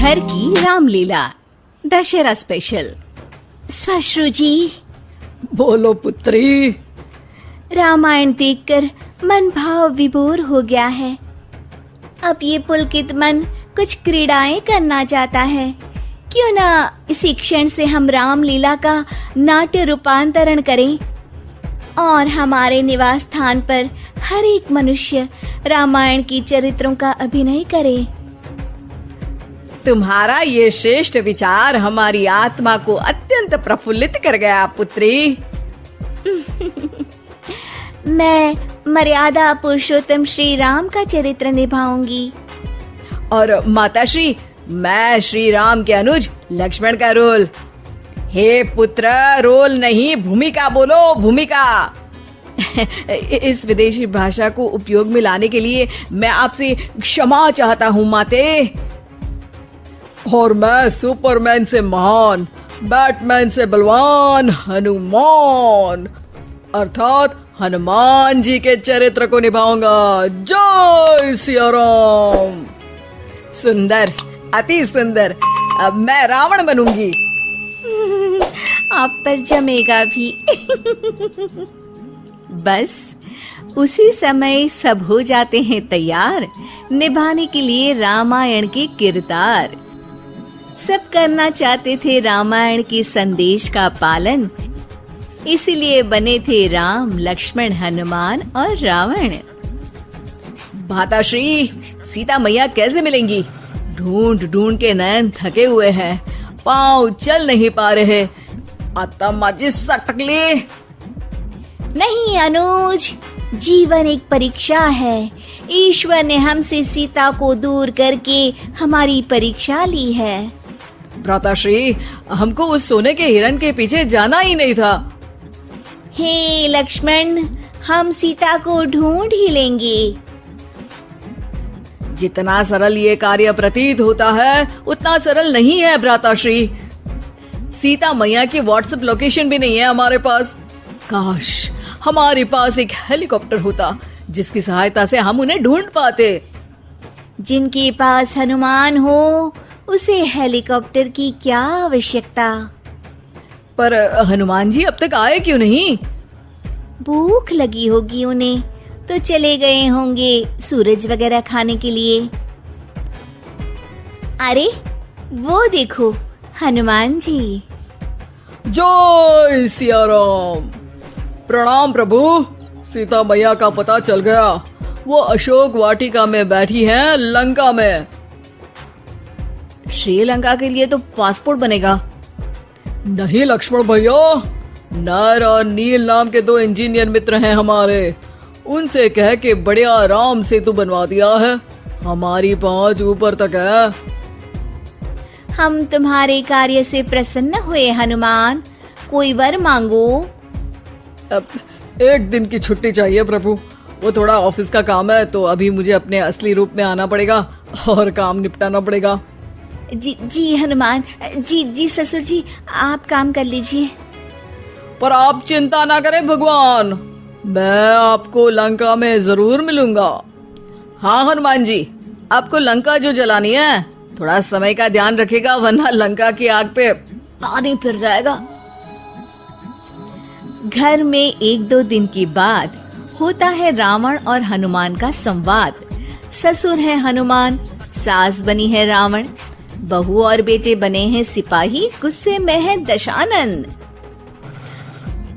घर की रामलीला दशहरा स्पेशल। श्वश्रु जी। बोलो पुत्री। रामायण देखकर मन भाव विभोर हो गया है। अब ये पुलकित मन कुछ क्रीड़ाएं करना चाहता है। क्यों ना इसी क्षण से हम रामलीला का नाट्य रूपांतरण करें और हमारे निवास स्थान पर हर एक मनुष्य रामायण की चरित्रों का अभिनय करे। तुम्हारा ये श्रेष्ठ विचार हमारी आत्मा को अत्यंत प्रफुल्लित कर गया पुत्री। मैं मर्यादा पुरुषोत्तम श्री राम का चरित्र निभाऊंगी। और माताश्री, मैं श्री राम के अनुज लक्ष्मण का रोल। हे पुत्र, रोल नहीं भूमिका बोलो, भूमिका। इस विदेशी भाषा को उपयोग में लाने के लिए मैं आपसे क्षमा चाहता हूँ माते। और मैं सुपरमैन से महान, बैटमैन से बलवान हनुमान अर्थात हनुमान जी के चरित्र को निभाऊंगा। जय सिया राम। सुंदर, अति सुंदर। अब मैं रावण बनूंगी। आप पर जमेगा भी। बस उसी समय सब हो जाते हैं तैयार निभाने के लिए रामायण के किरदार। सब करना चाहते थे रामायण के संदेश का पालन, इसीलिए बने थे राम, लक्ष्मण, हनुमान और रावण। माताश्री, सीता मैया कैसे मिलेंगी? ढूंढ ढूंढ के नयन थके हुए हैं, पाँव चल नहीं पा रहे। आता माजी सटकली। नहीं अनुज, जीवन एक परीक्षा है। ईश्वर ने हमसे सीता को दूर करके हमारी परीक्षा ली है। भ्राताश्री, हमको उस सोने के हिरण के पीछे जाना ही नहीं था। हे लक्ष्मण, हम सीता को ढूंढ ही लेंगे। जितना सरल ये कार्य प्रतीत होता है उतना सरल नहीं है भ्राताश्री। सीता मैया की व्हाट्सएप लोकेशन भी नहीं है हमारे पास। काश हमारे पास एक हेलीकॉप्टर होता जिसकी सहायता से हम उन्हें ढूंढ पाते। जिनके पास हनुमान हो उसे हेलीकॉप्टर की क्या आवश्यकता। पर हनुमान जी अब तक आए क्यों नहीं? भूख लगी होगी उन्हें, तो चले गए होंगे सूरज वगैरह खाने के लिए। अरे वो देखो हनुमान जी। जय सिया राम। प्रणाम प्रभु। सीता मैया का पता चल गया, वो अशोक वाटिका में बैठी हैं लंका में। श्रीलंका के लिए तो पासपोर्ट बनेगा। नहीं लक्ष्मण भैया, नर और नील नाम के 2 इंजीनियर मित्र हैं हमारे। उनसे कह के बढ़िया आराम सेतु बनवा दिया है। हमारी पहुंच ऊपर तक है। हम तुम्हारे कार्य से प्रसन्न हुए हनुमान, कोई वर मांगो। अब 1 दिन की छुट्टी चाहिए प्रभु। वो थोड़ा ऑफिस का काम है, तो अभी मुझे अपने असली रूप में आना पड़ेगा और काम निपटाना पड़ेगा। जी हनुमान जी ससुर जी, आप काम कर लीजिए। पर आप चिंता ना करें भगवान, मैं आपको लंका में जरूर मिलूंगा। हाँ हनुमान जी, आपको लंका जो जलानी है थोड़ा समय का ध्यान रखेगा, वरना लंका की आग पे पानी फिर जाएगा। घर में 1-2 दिन के बाद होता है रावण और हनुमान का संवाद। ससुर है हनुमान, सास बनी है रावण, बहू और बेटे बने हैं सिपाही, गुस्से में है दशानन।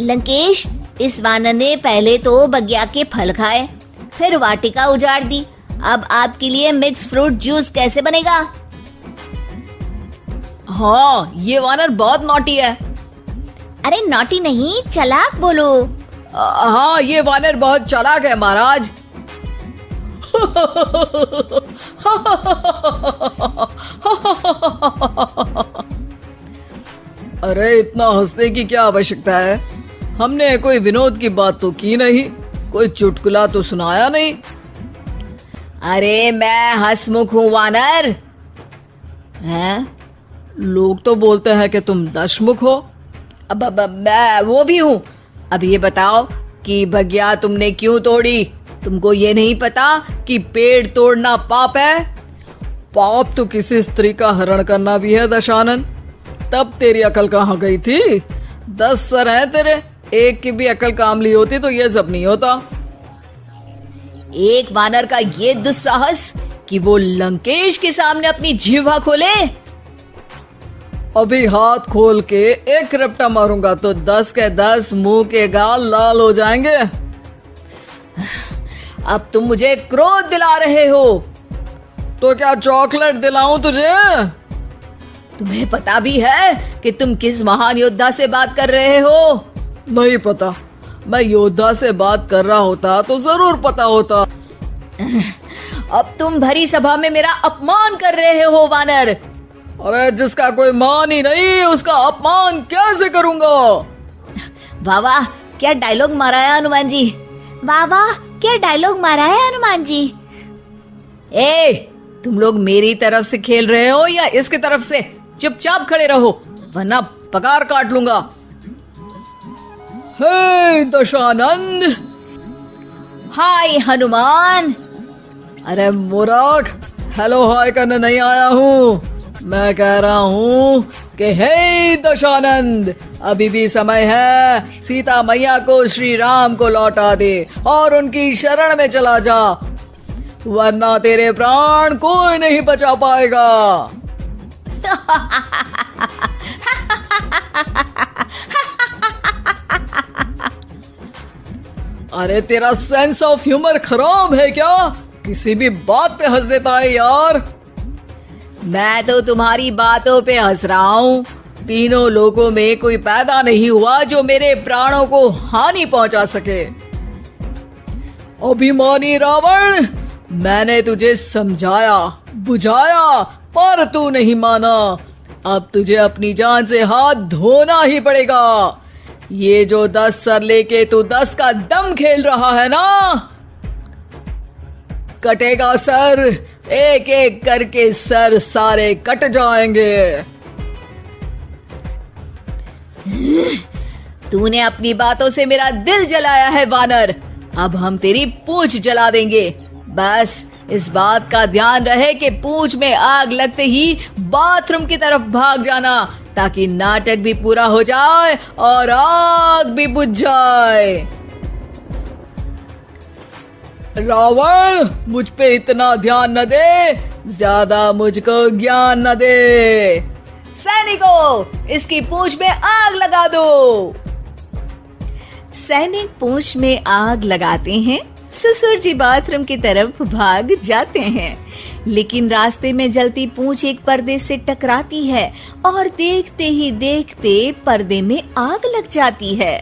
लंकेश, इस वानर ने पहले तो बगिया के फल खाए, फिर वाटिका उजाड़ दी। अब आपके लिए मिक्स फ्रूट जूस कैसे बनेगा? हाँ, ये वानर बहुत नॉटी है। अरे नॉटी नहीं, चालाक बोलो। हाँ, ये वानर बहुत चालाक है महाराज। अरे इतना हंसने की क्या आवश्यकता है? हमने कोई विनोद की बात तो की नहीं, कोई चुटकुला तो सुनाया नहीं। अरे मैं हंसमुख हूँ वानर। हैं? लोग तो बोलते हैं कि तुम दशमुख हो। अब मैं वो भी हूँ। अब ये बताओ कि बगिया तुमने क्यों तोड़ी? तुमको ये नहीं पता कि पेड़ तोड़ना पाप है? पाप तो किसी स्त्री का हरण करना भी है दशानन। तब तेरी अकल कहाँ गई थी? 10 सर हैं तेरे, एक की भी अकल काम ली होती तो ये सब नहीं होता। एक वानर का ये दुस्साहस कि वो लंकेश के सामने अपनी जिह्वा खोले। अभी हाथ खोल के एक रपटा मारूंगा तो 10 के 10 मुंह के गाल लाल हो जाएंगे। अब तुम मुझे क्रोध दिला रहे हो। तो क्या चॉकलेट दिलाऊं तुझे? तुम्हें पता भी है कि तुम किस महान योद्धा से बात कर रहे हो? नहीं पता। मैं योद्धा से बात कर रहा होता तो जरूर पता होता। अब तुम भरी सभा में मेरा अपमान कर रहे हो वानर। अरे जिसका कोई मान ही नहीं उसका अपमान कैसे करूंगा? वाह वाह, क्या डायलॉग मारा है हनुमान जी। वाह वाह, क्या डायलॉग मारा है हनुमान जी। ए, तुम लोग मेरी तरफ से खेल रहे हो या इसकी तरफ से? चुपचाप खड़े रहो वरना पगार काट लूंगा। हे दशानंद। हाय हनुमान। अरे मूर्ख, हेलो हाय करने नहीं आया हूँ। मैं कह रहा हूँ कि हे दशानंद, अभी भी समय है। सीता मैया को श्री राम को लौटा दे और उनकी शरण में चला जा, वरना तेरे प्राण कोई नहीं बचा पाएगा। अरे तेरा सेंस ऑफ ह्यूमर खराब है क्या? किसी भी बात पे हंस देता है यार। मैं तो तुम्हारी बातों पे हंस रहा हूँ। तीनों लोगों में कोई पैदा नहीं हुआ जो मेरे प्राणों को हानि पहुंचा सके। अभिमानी रावण, मैंने तुझे समझाया बुझाया पर तू नहीं माना। अब तुझे अपनी जान से हाथ धोना ही पड़ेगा। ये जो 10 सर लेके तू 10 का दम खेल रहा है ना, कटेगा सर। एक एक करके सर सारे कट जाएंगे। तूने अपनी बातों से मेरा दिल जलाया है वानर। अब हम तेरी पूंछ जला देंगे। बस इस बात का ध्यान रहे कि पूंछ में आग लगते ही बाथरूम की तरफ भाग जाना, ताकि नाटक भी पूरा हो जाए और आग भी बुझ जाए। रावण, मुझ पे इतना ध्यान न दे, ज्यादा मुझको ज्ञान न दे। सैनिकों, इसकी पूंछ में आग लगा दो। सैनिक पूंछ में आग लगाते हैं। ससुर जी बाथरूम की तरफ भाग जाते हैं, लेकिन रास्ते में जलती पूंछ एक पर्दे से टकराती है और देखते ही देखते पर्दे में आग लग जाती है।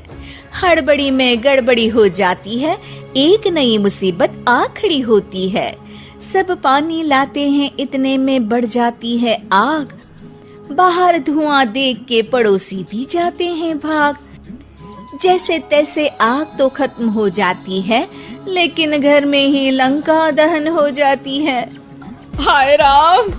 हड़बड़ी में गड़बड़ी हो जाती है। एक नई मुसीबत आ खड़ी होती है। सब पानी लाते हैं, इतने में बढ़ जाती है आग। बाहर धुआं देख के पड़ोसी भी जाते हैं भाग। जैसे तैसे आग तो खत्म हो जाती है, लेकिन घर में ही लंका दहन हो जाती है। हाय राम।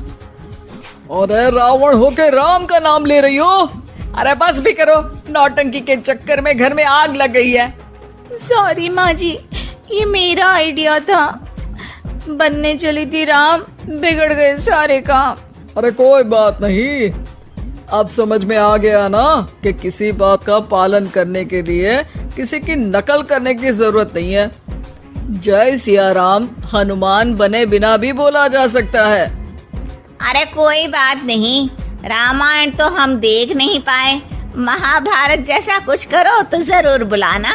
अरे रावण होके राम का नाम ले रही हो? अरे बस भी करो, नौटंकी के चक्कर में घर में आग लग गई है। सॉरी माँ जी, ये मेरा आइडिया था। बनने चली थी राम, बिगड़ गए सारे काम। अरे कोई बात नहीं, अब समझ में आ गया ना कि किसी बात का पालन करने के लिए किसी की नकल करने की जरूरत नहीं है। जय सिया राम हनुमान बने बिना भी बोला जा सकता है। अरे कोई बात नहीं, रामायण तो हम देख नहीं पाए। महाभारत जैसा कुछ करो तो जरूर बुलाना।